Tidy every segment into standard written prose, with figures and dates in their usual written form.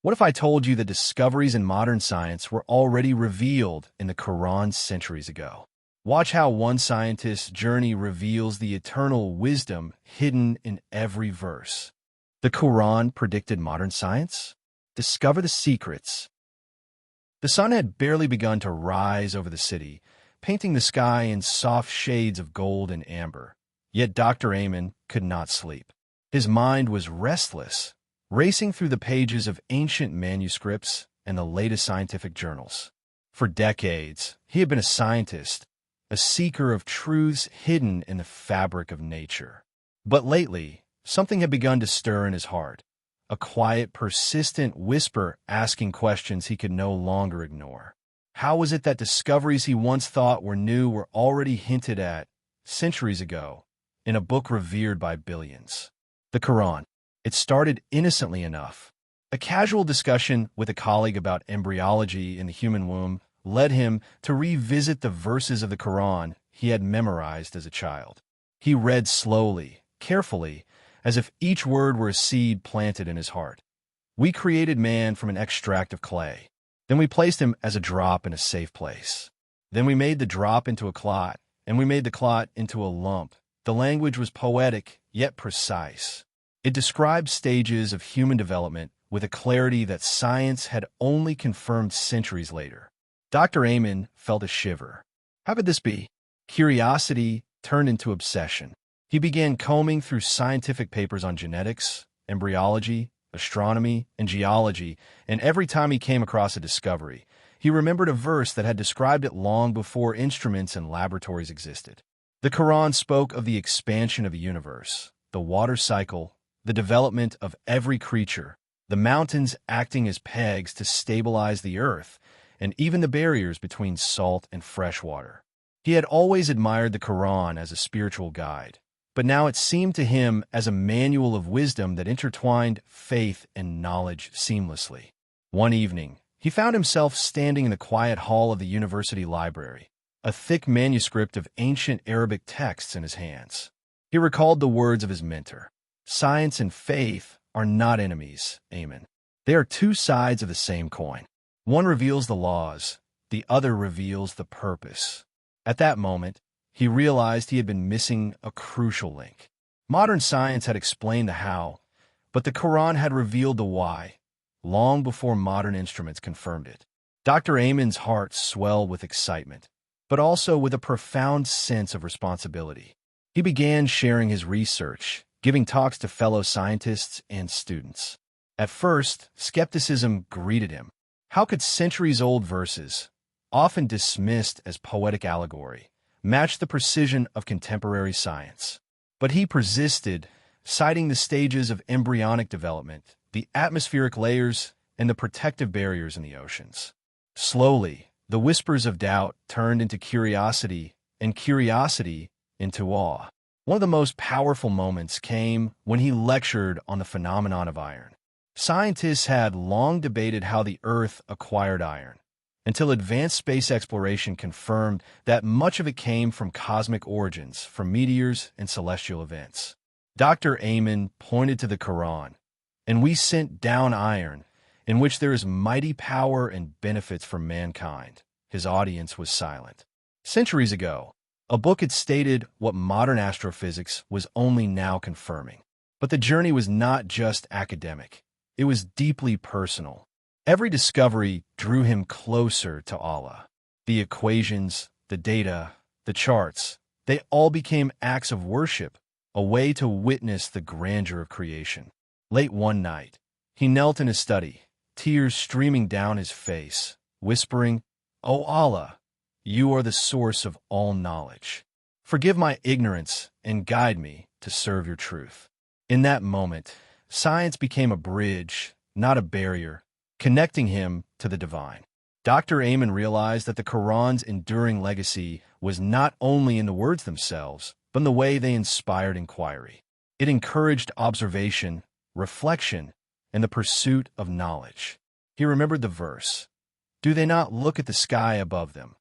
What if I told you the discoveries in modern science were already revealed in the Quran centuries ago? Watch how one scientist's journey reveals the eternal wisdom hidden in every verse. The Quran predicted modern science? Discover the secrets. The sun had barely begun to rise over the city, painting the sky in soft shades of gold and amber. Yet Dr. Ayman could not sleep. His mind was restless, racing through the pages of ancient manuscripts and the latest scientific journals. For decades, he had been a scientist, a seeker of truths hidden in the fabric of nature. But lately, something had begun to stir in his heart, a quiet, persistent whisper asking questions he could no longer ignore. How was it that discoveries he once thought were new were already hinted at centuries ago in a book revered by billions? The Quran. It started innocently enough. A casual discussion with a colleague about embryology in the human womb led him to revisit the verses of the Quran he had memorized as a child. He read slowly, carefully, as if each word were a seed planted in his heart. We created man from an extract of clay. Then we placed him as a drop in a safe place. Then we made the drop into a clot, and we made the clot into a lump. The language was poetic, yet precise. It described stages of human development with a clarity that science had only confirmed centuries later. Dr. Ayman felt a shiver. How could this be? Curiosity turned into obsession. He began combing through scientific papers on genetics, embryology, astronomy, and geology, and every time he came across a discovery, he remembered a verse that had described it long before instruments and laboratories existed. The Quran spoke of the expansion of the universe, the water cycle, the development of every creature, the mountains acting as pegs to stabilize the earth, and even the barriers between salt and fresh water. He had always admired the Quran as a spiritual guide, but now it seemed to him as a manual of wisdom that intertwined faith and knowledge seamlessly. One evening, he found himself standing in the quiet hall of the university library, a thick manuscript of ancient Arabic texts in his hands. He recalled the words of his mentor. Science and faith are not enemies, Ayman. They are two sides of the same coin. One reveals the laws, the other reveals the purpose. At that moment, he realized he had been missing a crucial link. Modern science had explained the how, but the Quran had revealed the why, long before modern instruments confirmed it. Dr. Ayman's heart swelled with excitement, but also with a profound sense of responsibility. He began sharing his research, giving talks to fellow scientists and students. At first, skepticism greeted him. How could centuries-old verses, often dismissed as poetic allegory, match the precision of contemporary science? But he persisted, citing the stages of embryonic development, the atmospheric layers, and the protective barriers in the oceans. Slowly, the whispers of doubt turned into curiosity, and curiosity into awe. One of the most powerful moments came when he lectured on the phenomenon of iron. Scientists had long debated how the Earth acquired iron, until advanced space exploration confirmed that much of it came from cosmic origins, from meteors and celestial events. Dr. Ayman pointed to the Quran, and we sent down iron, in which there is mighty power and benefits for mankind. His audience was silent. Centuries ago, a book had stated what modern astrophysics was only now confirming. But the journey was not just academic. It was deeply personal. Every discovery drew him closer to Allah. The equations, the data, the charts, they all became acts of worship, a way to witness the grandeur of creation. Late one night, he knelt in his study, tears streaming down his face, whispering, "O Allah, you are the source of all knowledge. Forgive my ignorance and guide me to serve your truth." In that moment, science became a bridge, not a barrier, connecting him to the divine. Dr. Ayman realized that the Quran's enduring legacy was not only in the words themselves, but in the way they inspired inquiry. It encouraged observation, reflection, and the pursuit of knowledge. He remembered the verse, "Do they not look at the sky above them?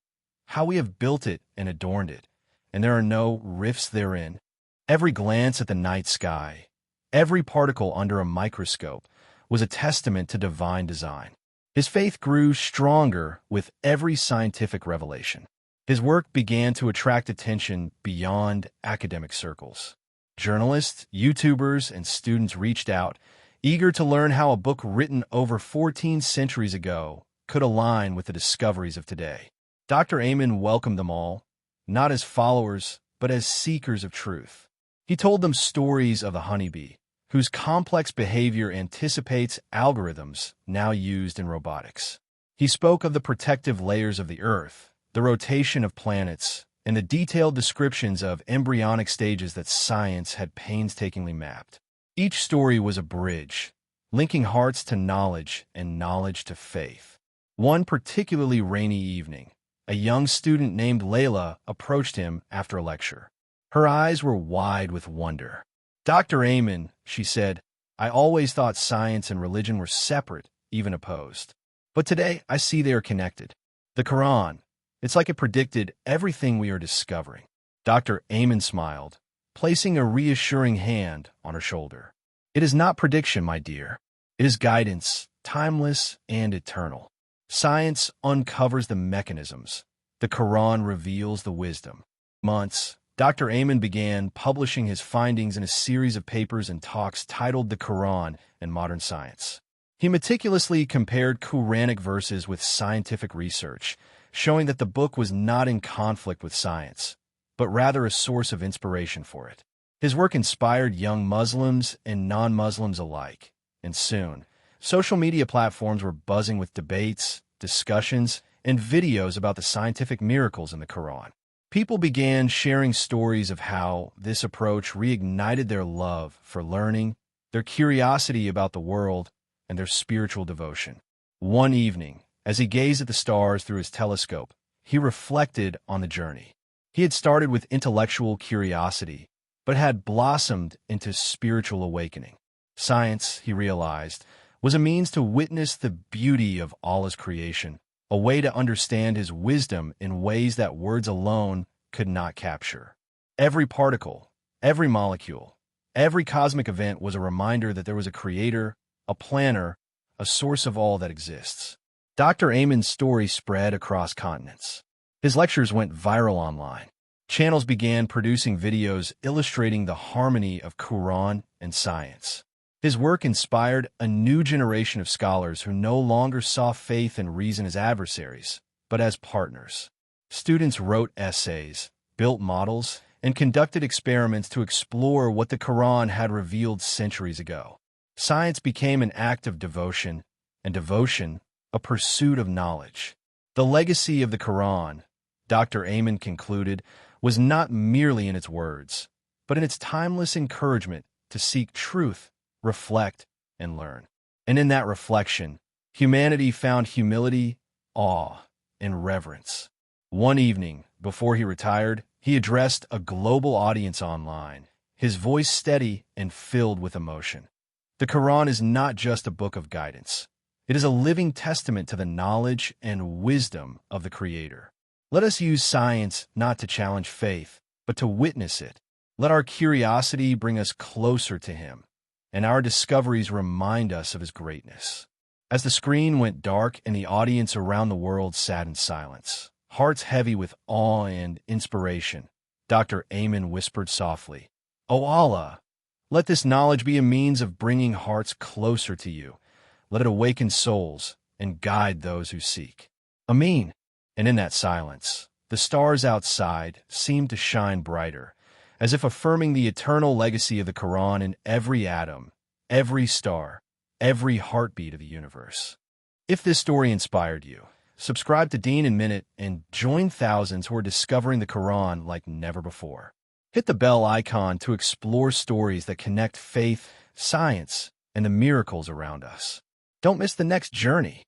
How we have built it and adorned it, and there are no rifts therein." Every glance at the night sky, every particle under a microscope, was a testament to divine design. His faith grew stronger with every scientific revelation. His work began to attract attention beyond academic circles. Journalists, YouTubers, and students reached out, eager to learn how a book written over 14 centuries ago could align with the discoveries of today. Dr. Ayman welcomed them all, not as followers, but as seekers of truth. He told them stories of the honeybee, whose complex behavior anticipates algorithms now used in robotics. He spoke of the protective layers of the Earth, the rotation of planets, and the detailed descriptions of embryonic stages that science had painstakingly mapped. Each story was a bridge, linking hearts to knowledge and knowledge to faith. One particularly rainy evening, a young student named Layla approached him after a lecture. Her eyes were wide with wonder. "Dr. Ayman," she said, "I always thought science and religion were separate, even opposed. But today I see they are connected. The Quran, it's like it predicted everything we are discovering." Dr. Ayman smiled, placing a reassuring hand on her shoulder. "It is not prediction, my dear. It is guidance, timeless and eternal. Science uncovers the mechanisms. The Quran reveals the wisdom." Months, Dr. Ayman began publishing his findings in a series of papers and talks titled The Quran and Modern Science. He meticulously compared Quranic verses with scientific research, showing that the book was not in conflict with science, but rather a source of inspiration for it. His work inspired young Muslims and non-Muslims alike, and soon, social media platforms were buzzing with debates, discussions, and videos about the scientific miracles in the Quran. People began sharing stories of how this approach reignited their love for learning, their curiosity about the world, and their spiritual devotion. One evening, as he gazed at the stars through his telescope, he reflected on the journey. He had started with intellectual curiosity, but had blossomed into spiritual awakening. Science, he realized, was a means to witness the beauty of Allah's creation, a way to understand his wisdom in ways that words alone could not capture. Every particle, every molecule, every cosmic event was a reminder that there was a creator, a planner, a source of all that exists. Dr. Ayman's story spread across continents. His lectures went viral online. Channels began producing videos illustrating the harmony of Quran and science. His work inspired a new generation of scholars who no longer saw faith and reason as adversaries, but as partners. Students wrote essays, built models, and conducted experiments to explore what the Quran had revealed centuries ago. Science became an act of devotion, and devotion, a pursuit of knowledge. The legacy of the Quran, Dr. Ayman concluded, was not merely in its words, but in its timeless encouragement to seek truth, reflect, and learn. And in that reflection, humanity found humility, awe, and reverence. One evening, before he retired, he addressed a global audience online, his voice steady and filled with emotion. The Quran is not just a book of guidance. It is a living testament to the knowledge and wisdom of the Creator. Let us use science not to challenge faith, but to witness it. Let our curiosity bring us closer to Him, and our discoveries remind us of His greatness. As the screen went dark and the audience around the world sat in silence, hearts heavy with awe and inspiration, Dr. Ayman whispered softly, "O Allah, let this knowledge be a means of bringing hearts closer to you. Let it awaken souls and guide those who seek. Ameen." And in that silence, the stars outside seemed to shine brighter, as if affirming the eternal legacy of the Quran in every atom, every star, every heartbeat of the universe. If this story inspired you, subscribe to Deeninminute and join thousands who are discovering the Quran like never before. Hit the bell icon to explore stories that connect faith, science, and the miracles around us. Don't miss the next journey.